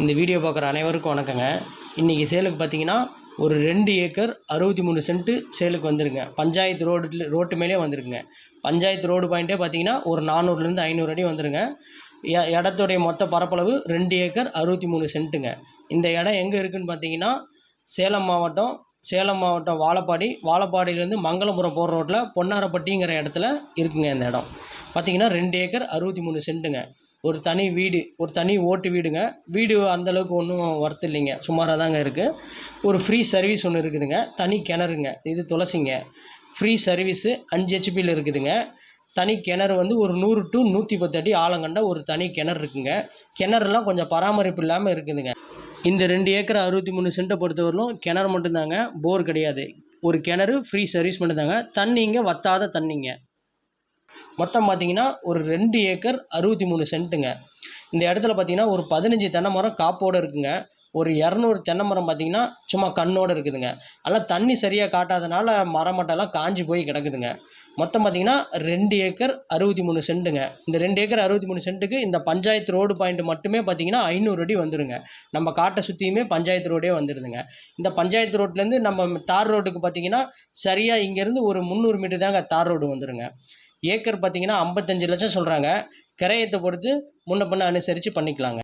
இந்த வீடியோ பார்க்குற அனைவருக்கும் வணக்கங்க. இன்றைக்கி சேலுக்கு பார்த்தீங்கன்னா ஒரு 2 ஏக்கர் 63 சென்ட்டு சேலுக்கு வந்துருங்க. பஞ்சாயத்து ரோட்டு மேலே வந்துருக்குங்க. பஞ்சாயத்து ரோடு பாயிண்ட்டே பார்த்தீங்கன்னா ஒரு 400லேருந்து 500 அடி வந்துருங்க. இடத்துடைய மொத்த பரப்பளவு 2 ஏக்கர் 63 சென்ட்டுங்க. இந்த இடம் எங்கே இருக்குதுன்னு பார்த்தீங்கன்னா சேலம் மாவட்டம் வாழப்பாடியிலேருந்து மங்களபுரம் போகிற ரோட்டில் பொன்னாரப்பட்டிங்கிற இடத்துல இருக்குங்க. இந்த இடம் பார்த்தீங்கன்னா 2 ஏக்கர் 63 சென்ட்டுங்க. ஒரு தனி வீடு, ஒரு தனி ஓட்டு வீடுங்க. வீடு அந்தளவுக்கு ஒன்றும் ஒர்த் இல்லைங்க, சுமாராக தாங்க இருக்குது. ஒரு ஃப்ரீ சர்வீஸ் ஒன்று இருக்குதுங்க. தனி கிணறுங்க, இது துளசிங்க. ஃப்ரீ சர்வீஸு 5 ஹெச்பியில் இருக்குதுங்க. தனி கிணறு வந்து ஒரு 100 to 110 அடி ஆழங்கண்ட ஒரு தனி கிணறு இருக்குங்க. கிணறுலாம் கொஞ்சம் பராமரிப்பு இல்லாமல் இருக்குதுங்க. இந்த 2 ஏக்கர் 63 சென்ட்டை பொறுத்தவரையிலும் கிணறு மட்டும்தாங்க, போர் கிடையாது. ஒரு கிணறு, ஃப்ரீ சர்வீஸ் மட்டும்தாங்க. தண்ணிங்க வற்றாத தண்ணிங்க. மொத்தம் பார்த்தீங்கன்னா ஒரு 2 ஏக்கர் 63 சென்ட்டுங்க. இந்த இடத்துல பார்த்தீங்கன்னா ஒரு 15 தென்னை மரம் காப்போடு இருக்குங்க. ஒரு 200 தென்னை மரம் பார்த்தீங்கன்னா சும்மா கண்ணோடு இருக்குதுங்க. அதெல்லாம் தண்ணி சரியாக காட்டாதனால மரமட்டெல்லாம் காஞ்சி போய் கிடக்குதுங்க. மொத்தம் பார்த்தீங்கன்னா 2 ஏக்கர் 63 சென்ட்டுங்க. இந்த 2 ஏக்கர் 63 சென்ட்டுக்கு இந்த பஞ்சாயத்து ரோடு பாயிண்ட் மட்டுமே பார்த்தீங்கன்னா 500 அடி வந்துருங்க. நம்ம காட்டை சுற்றியுமே பஞ்சாயத்து ரோடே வந்துடுதுங்க. இந்த பஞ்சாயத்து ரோட்லேருந்து நம்ம தார் ரோட்டுக்கு பார்த்தீங்கன்னா சரியாக இங்கேருந்து ஒரு 300 மீட்டர் தாங்க தார் ரோடு வந்துடுங்க. ஏக்கர் பார்த்தீங்கன்னா 55 லட்சம் சொல்கிறாங்க. கிரயத்தை பொறுத்து முன்ன பின்ன அனுசரித்து பண்ணிக்கலாங்க.